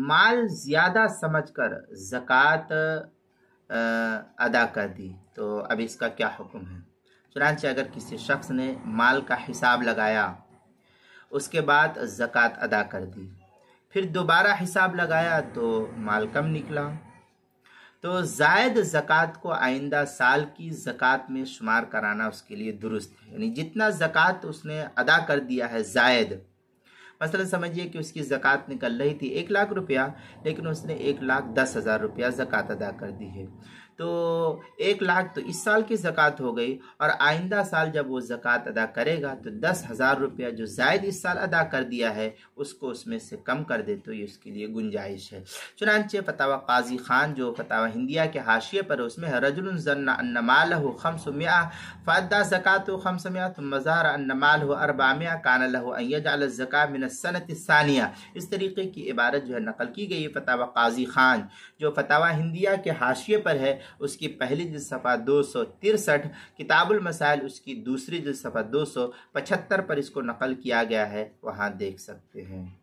माल ज़्यादा समझकर ज़कात अदा कर दी, तो अब इसका क्या हुक्म है। चुनांचे अगर किसी शख्स ने माल का हिसाब लगाया, उसके बाद ज़कात अदा कर दी, फिर दोबारा हिसाब लगाया तो माल कम निकला, तो जायद ज़कात को आइंदा साल की ज़कात में शुमार कराना उसके लिए दुरुस्त है। यानी जितना ज़कात उसने अदा कर दिया है जायद, मसलन समझिए कि उसकी ज़कात निकल रही थी 1,00,000 रुपया, लेकिन उसने 1,10,000 रुपया ज़कात अदा कर दी है, तो 1,00,000 तो इस साल की ज़कात हो गई, और आइंदा साल जब वो ज़कात अदा करेगा तो 10,000 रुपया जो जायद इस साल अदा कर दिया है उसको उसमें से कम कर दे, तो ये उसके लिए गुंजाइश है। चुनांचे फतावा काजी खान जो फतावा हिंदिया के हाशिए पर उसमें है, रजुलन ज़न्ना अन्न मालहु 500 फ़अद्दा ज़कातहु 500 थुम्मा ज़हरा अन्न मालहु 400 कान लहु अन यजअल ज़कात मिन अस्सनति सानिया। इस तरीके की इबारत जो है नकल की गई है फतावा काजी खान जो फतावा हिंदिया के हाशिए पर है, उसकी पहली जिल्द सफ़ा 263, किताबुल मसाइल उसकी दूसरी जिल्द सफ़ा 275 पर इसको नकल किया गया है, वहाँ देख सकते हैं।